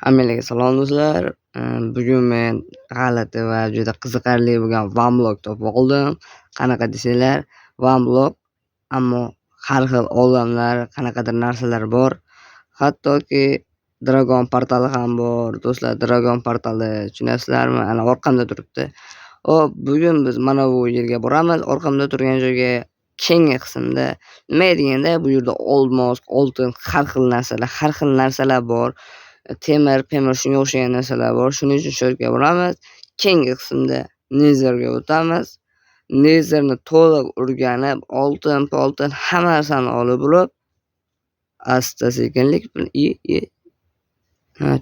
Hammalarga salom do'stlar. Bugun men g'alati va juda qiziqarli bo'lgan vlog topib oldim. Qanaqa desanglar, vlog, ammo har xil olamlar, qanaqadir narsalar bor. Hattoki Dragon portali ham bor. Do'stlar, Dragon portali tushunasizlarmi? Ana orqamda turibdi. Bugun biz mana bu yerga boramiz. Orqamda turgan joyga keyingi qismda nima deganda, bu yerda olmos, oltin, har xil narsalar bor. Temir shunga o'xshagan narsalar bor. Shuning uchun shu yerga boramiz. Keyingi qismda Netherga o'tamiz. Netherni to'liq o'rganib, oltin hamma narsani olib bo'lib, asta-sekinlik bilan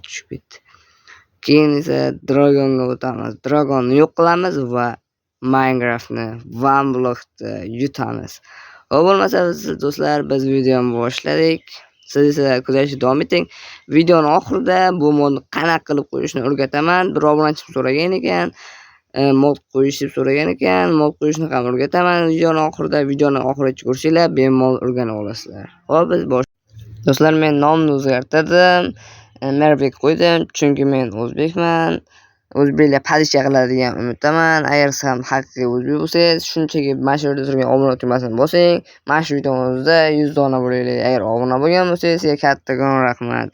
tushib ketdi. Keyin esa Dragonga o'tamiz. Dragonni yo'q qilamiz va Minecraftni, Vamblog'ni yutamiz. Bo'lmasa do'stlar, biz videoni boshladik. Siz esa kuzatishda davom eting. Videoni oxirida bu modni qanaqa qilib qo'yishni o'rgataman. Bir obunachi so'ragan ekan, mod qo'yishni so'ragan ekan, mod qo'yishni ham o'rgataman. Videoni oxirigacha ko'rsanglar, bemalol o'rganib olasizlar. Biz do'stlar, men nomni o'zgartirdim. Merbek qo'ydim, chunki men o'zbekman. O'zbeklar padishcha qiladi degan umiddaman. Agar siz ham haqiqiy o'zbek bo'lsangiz, shunchaki mana shu yerda turgan obuna tugmasini bosing. Mana shu videomizda 100 dona bo'laylik. Agar obuna bo'lgan bo'lsangiz, sizga kattakon rahmat.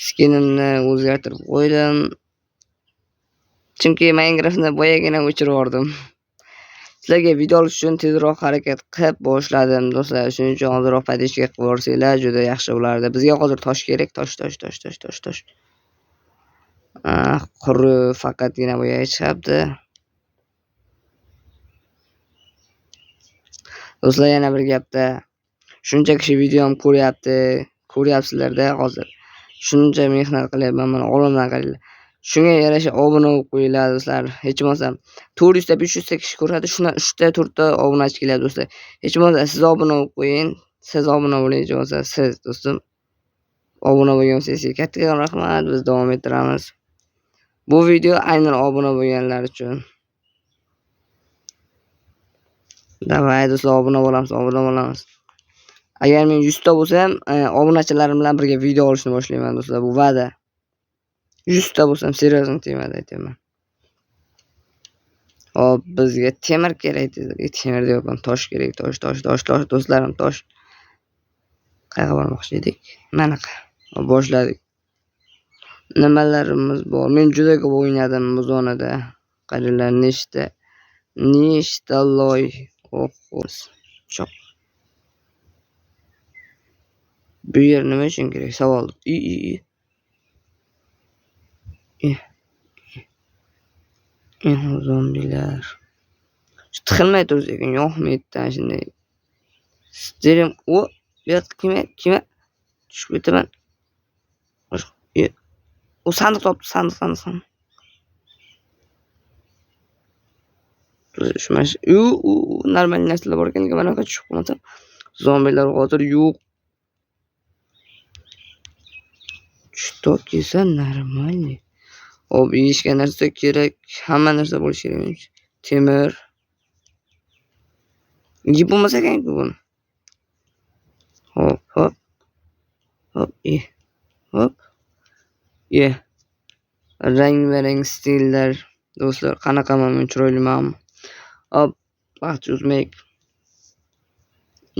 Skinimni o'zgartirib qo'ydim. Chunki Minecraftni boyagina o'chirib yubordim. Sizlarga video olish uchun tezroq harakat qilib boshladim do'stlar. Shuning uchun hozirroq padishka qilib yuborsanglar juda yaxshi bo'lardi. Bizga hozir tosh kerak, tosh. Quri faqatgina boyaga chiqibdi. Do'stlar, yana bir gapda, shuncha kishi videom ko'ryapsizlar-da hozir. Shuncha mehnat qilyapman, mana olamdan qaranglar. Shunga yarasha obuna bo'lib qo'yinglar do'stlar. Hech bo'lmasa 400 ta 500 ta kishi ko'radi, shundan 3 ta 4 ta obunachi keladi do'stlar. Hech bo'lmasa siz obuna bo'lib qo'ying. Siz obuna bo'ling, hech bo'lmasa siz do'stim. Obuna bo'lgan sizga kattakon rahmat. Biz davom ettiramiz. Bu video aynan obuna bo'lganlar uchun. Davay do'stlar, obuna bo'lamiz. Agar men 100 ta bo'lsam, obunachilarim bilan birga video olishni boshlayman do'stlar, bu va'da. 100 ta bo'lsam, seriyozno tegmadi aytaman. Bizga temir kerak dedi. Temir deyapman, tosh kerak, tosh do'stlarim, tosh. Qayerga bormoqchi edik? Manaqa. Boshladik. Nimalarimiz bor? Men juda ko'p o'ynadim bu zonada. Qaranglar, nechta loy choq. Bu yer nima uchun kerak? Savol. Zombilar. Tiqilmay tursa ekan, yo'qmaydi shunday. Sterim, bu yo'q, kima? Tushib ketaman. O sandiq topdi, sandiq. Normal narsalar bor ekan, mana tushib qolmasam. Zombilar hozir yo'q. Shtok kelsa normal. Yeyishga narsa kerak, hamma narsa bo'lishi kerak. Temir. Yeb bo'lmasa ekan-ku buni. Hop. Rang-barang stillar. Do'stlar, qanaqaman men chiroyliman. Vaqt uzmaylik.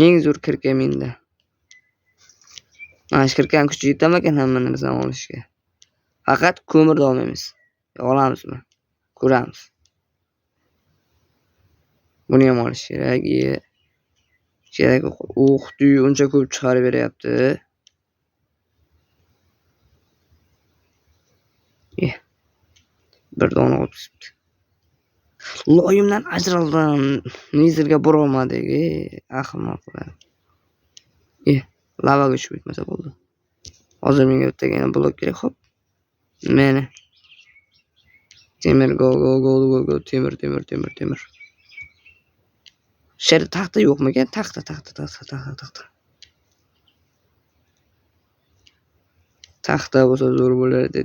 Eng zo'r kirka menda. Mana shu kirkani kuchi yetamagan hamma narsani olishga. Faqat ko'mirni olmaymiz. Olamizmi? Ko'ramiz. Buni ham olish kerak. Uncha ko'p chiqarib beryapti. Bir dona olibdi. Loyimdan ajraldim. Netherga bora olmadik. Ahmoqlar. Lavaga tushib ketmasa bo'ldi. Hozir menga bittagina blok kerak, xo'p. Meni. Temir go. Temir. Sherda taxta yo'qmikan? Taxta. Taxta bo'lsa zo'r bo'lardi.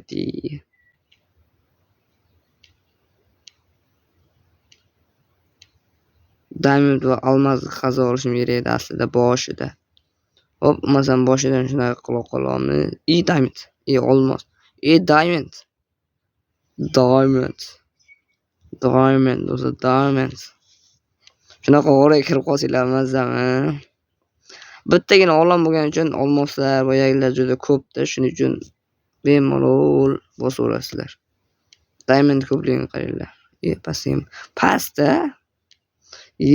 Diamond va almaz qazo olishim kerak edi aslida boshida. Hop, masalan boshidan shunaqa qilib qolamiz. Diamond, olmos, diamond, diamond, diamond, do'stlar, diamond. Shunaqa oraga kirib qolsanglar mazzami? Bittagina olam bo'lgani uchun olmoslar boyagilar juda ko'pda, shuning uchun bemalol bosaverasizlar. Diamond ko'pligini qaranglar. Pastda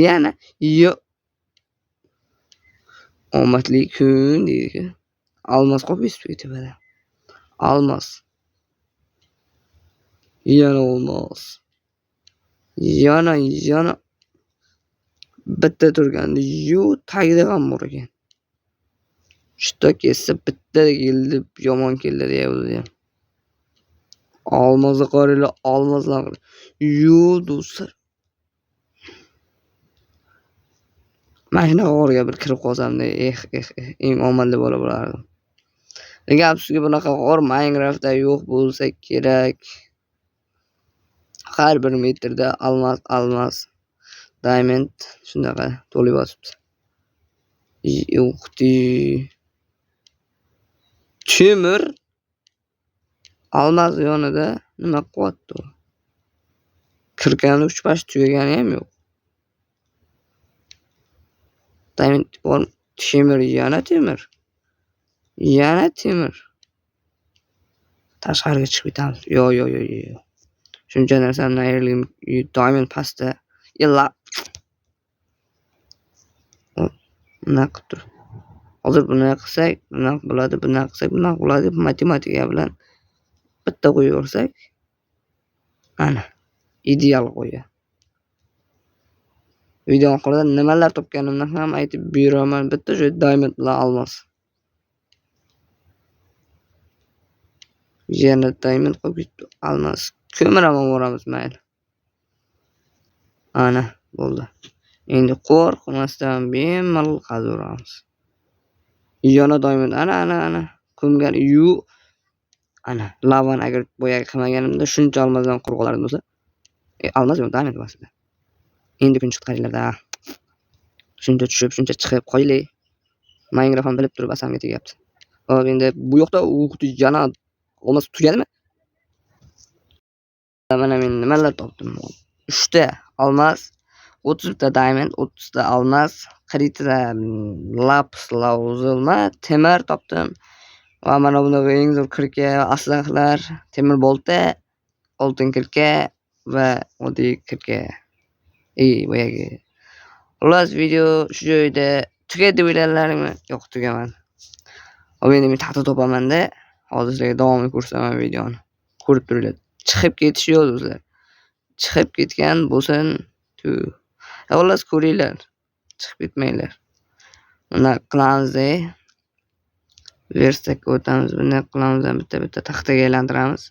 yana omadli kun deydi. Almos qopib tepada. Almos. Yana olmos. Yana bitta turganda tagida ham bor ekan. Shunda kessa bitta keldi, yomon keldi deyapti. Olmosni qaranglar, olmoslar. Do'stlar. Mashina g'orga bir kirib qolsam-da, eng omadli bola bo'lardim. Lekin afsuski bunaqa g'or Minecraftda yo'q bo'lsa kerak. Har bir metrda almas, diamond shunaqa to'lib yotibdi. Temir almas yonida nima qilyapti u? Kirgani uchpash tugagani ham yo'q. Diamond bor, temir, yana temir. Tashqariga chiqib ketamiz. Yo'q. Shuncha narsamni ayirlim, diamond pastda. Bunaqa tur. Hozir buni qilsak, bunaqa bo'ladi, bunaqa qilsak, bunaqa bo'ladi. Matematika bilan bitta qo'yaversak, ana, ideal qo'ya. Video oxirida nimalar topganimni ham aytib beraman. Bitta shu diamond bilan almos. Yana diamond qo'yib almos. Ko'mir ham olamiz, mayli. Ana, bo'ldi. Endi qo'rqmasdan bemalol qazaveramiz. Yana diamond, ana. Ko'mgan ana, lavani agar boyaga qilmaganimda shuncha olmosdan quruq qolardim do'stlar. Almos yo'q, diamond bor. Endi kun chiqdi qaranglar-da. Shuncha tushib, shuncha chiqib qo'yli. Minecraft ham bilib turib asamga tegyapti. Hop, endi bu yoqda yana olmos tugadimi? Mana men nimalar topdim. 3 ta almos, 30 ta diamond, 30 ta almos, 40 ta lapis lazuli, temir topdim. Va mana bunaqa eng zo'r kirka, aslahlar, temir bolta, oltin kirka va oddiy kirka. Boyagi. Xullas, video shu joyda tugadi deb o'ylaylaringmi? Yo'q, tugamadi. Hop, endi men taxta topaman-da. Hozir sizlarga davomini ko'rsataman videoni. Ko'rib turinglar. Chiqib ketish yo'q do'stlar. Chiqib ketgan bo'lsin. Xullas, ko'ringlar. Chiqib ketmanglar. Buni qilamiz-da. Verstakka o'tamiz. Buni qilamiz, bitta taxtaga aylantiramiz.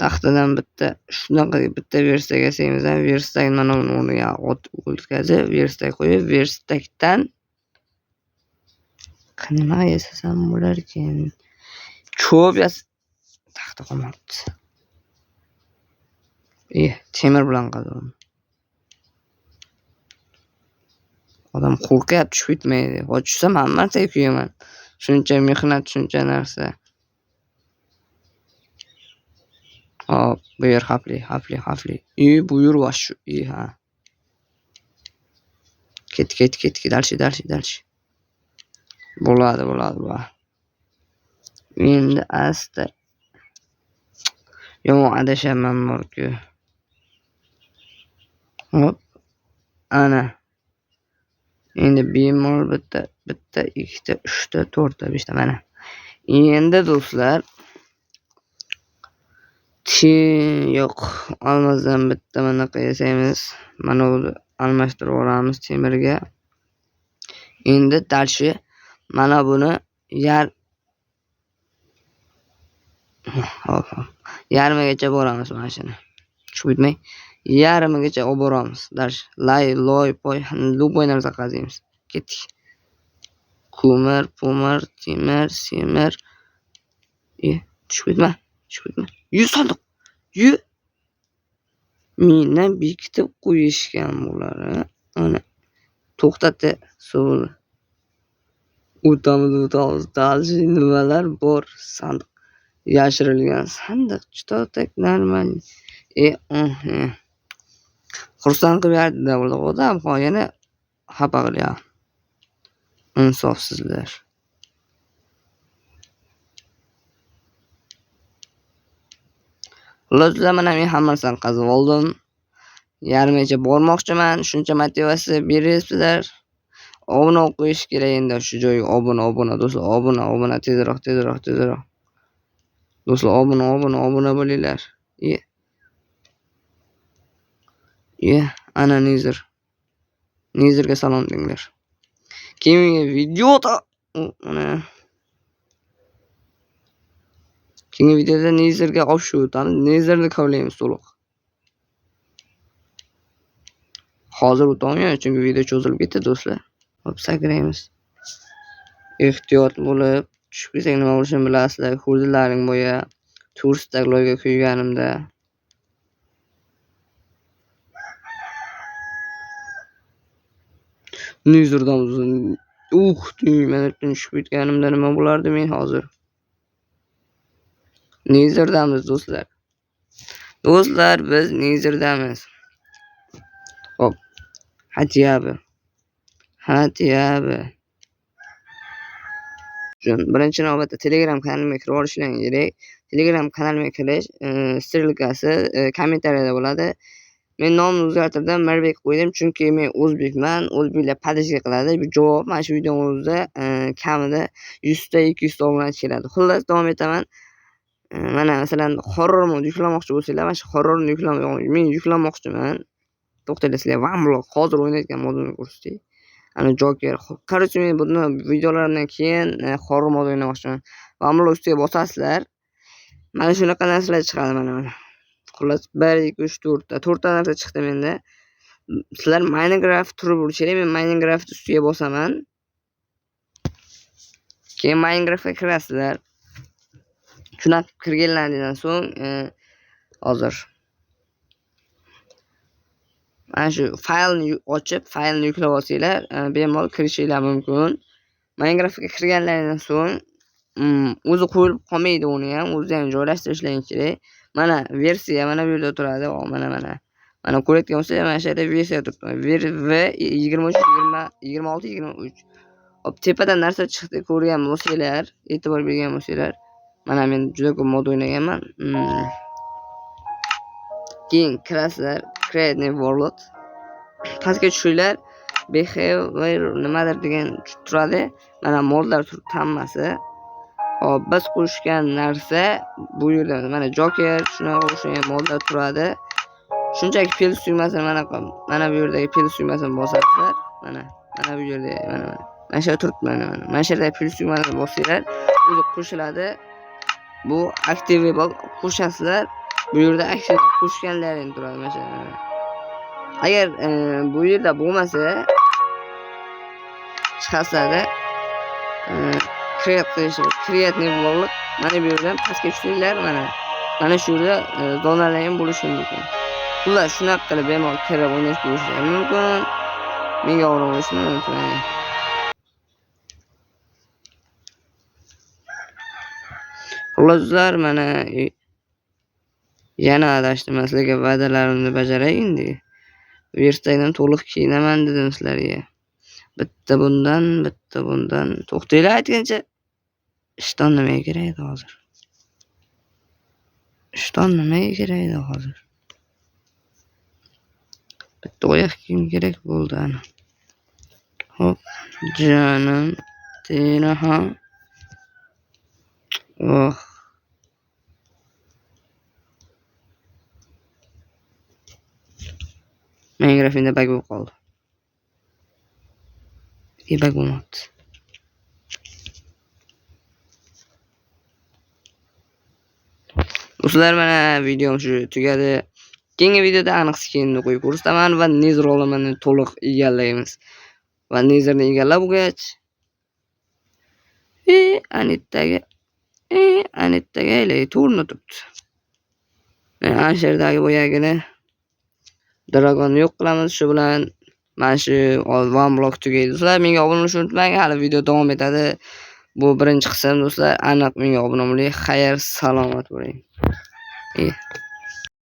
Taxtadan bitta shunaqa bitta verstak yasaymiz. Verstakni mana buni o'rniga o'tkazib, verstak qo'yib, verstakdan nima yasasam bo'lar ekan? Ko'p taxta qolmabdi. Temir bilan qazaman. Odam qo'rqyapti, tushib ketmaydi. Tushsam hamma narsaga kuyaman. Shuncha mehnat, shuncha narsa. Hop, bu yer xavfli. Bu yer vashu. Ha. Ket. Dalshi. Bo'ladi. Endi asta. Yomon adashaman borku. Hop. Ana. Endi bemalol bitta, ikkita, 3 ta, 4 ta, 5 ta mana. Endi do'stlar, yo'q, olmosdan bitta bunaqa yasaymiz. Mana buni almashtirib olamiz temirga. Endi dalshi mana buni yarmigacha boramiz mana shuni. Tushib ketmay, yarmigacha olib boramiz. Dalshi loy, любой narsa qaziymiz. Ketdik. Ko'mir, temir. Tushib ketma. 100 sandiq. Mendan bekitib qo'yishgan bular. Ana. To'xtatdi suv. O'tamiz. Dalshi nimalar bor? Sandiq. Yashirilgan sandiq. Juda normal. Xursand qilib berdi bular odam. Yana xafa qilyapti. Insofsizlar. Xullas, mana men hammasini qazib oldim. Yarmigacha bormoqchiman. Shuncha motivatsiya beryapsizlar. Obuna qo'yish kerak endi shu joyga. Obuna do'stlar, obuna tezroq. Do'stlar, obuna bo'linglar. Ana Nizirga salom denglar. Keyingi videoda Nizirga olib o'tamiz. Nizirni kovlaymiz to'liq. Hozir o'tolmayman, chunki video cho'zilib ketdi do'stlar. Hop, sakraymiz. Ehtiyot bo'lib, tushib ketsak nima bo'lishini bilasizlar. Ko'rdilaring bo'ya. Turstaklarga kuyganimda. Nizirdan mana tushib ketganimda nima bo'lardi men hozir? Nizirdamiz do'stlar. Do'stlar, biz Nizirdamiz. Hop. Hatiyabi. Birinchi navbatda Telegram kanalimga kirib olishingiz kerak. Telegram kanalimga kirish ссылкасы kommentariyada bo'ladi. Men nomni o'zgartirdim, Mirbek qo'ydim, chunki men o'zbekman. O'zbeklar podishka qiladi. Bu javob mana shu videomizda kamida 100 ta 200 ta obunachi keladi. Xullas, davom etaman. Mana masalan horror mod yuklamoqchi bo'lsanglar, mana shu horrorni men yuklamoqchiman. To'xtanglar, sizlarga Vamblok hozir o'ynayotgan modini ko'rsatay. Ana Joker. Qarang, men buni videolardan keyin horror mod o'ynamoqchiman. Vamblok ustiga bosasizlar. Mana shunaqa narsalar chiqadi mana. Xullas 1 2 3 4 ta narsa chiqdi menda. Sizlar Minecraft turi bo'lishi kerak. Men Minecraft ustiga bosaman. Keyin Minecraftga kirasizlar. Shuna kirganlardan so'ng hozir mana shu faylni ochib, faylni yuklab olsanglar, bemalol kirishinglar mumkin. Minecraftga kirganlardan so'ng o'zi qo'yilib qolmaydi, uni ham o'zi ham joylashtirishlaring kerak. Mana versiya mana bu yerda turadi. Mana ko'rayotgan bo'lsangiz, mana shu yerda versiya turibdi. V26 Hop, tepadan narsa chiqdi, ko'rgan bo'lsanglar, e'tibor bergan bo'lsanglar, mana men juda ko'p mod o'ynaganman. Keyin kirasizlar, Create New World. Pastga tushinglar, Behavior nimadir degan turadi. Mana modlar turibdi hammasi. Hop, biz qo'shgan narsa bu yerda mana Joker, shunaqa o'xshagan modlar turadi. Shunchaki plus tugmasini mana bu yerdagi plus tugmasini bosasizlar. Mana bu yerda mana shu turibdi mana shu yerda plus tugmasini bosinglar, o'zi qo'shiladi. Bu activable qo'shasizlar. Bu yerda aktiv qo'shganlaring turadi masalan. Agar bu yerda bo'lmasa chiqasizlar. Create New World. Mana bu yerdan pastga tushinglar, mana shu yerda zonalar ham bo'lishi mumkin. Ular shunaqa qilib bemalol kirib o'ynash mumkin. Menga obuna bo'lishni unutmang. Xuloslar, mana yana adashdim. Sizlarga va'dalarimni bajaray endi. Versaydan to'liq kiyinaman dedim sizlarga. Bitta bundan. To'xtanglar aytgancha. Ishton nimaga kerak edi hozir? Bitta oyoq kiyim kerak bo'ldi ana. Hop, jonim, tena ham. Oh. Minecraft'da bug bo'lib qoldi. Bug bo'lmadi. Do'stlar, mana videom shu tugadi. Keyingi videoda aniq skinni qo'yib ko'rsataman va Nether olamini to'liq egallaymiz. Va Netherni egallab bo'lgach, Anitdaga to'rni turibdi. Mana shu yerdagi boyagini dragonni yo'q qilamiz. Shu bilan Mana shu one block tugaydi. Do'stlar, menga obuna bo'lishni unutmang. Hali video davom etadi. Bu birinchi qism do'stlar. Aniq menga obuna bo'ling. Xayr, salomat bo'ling.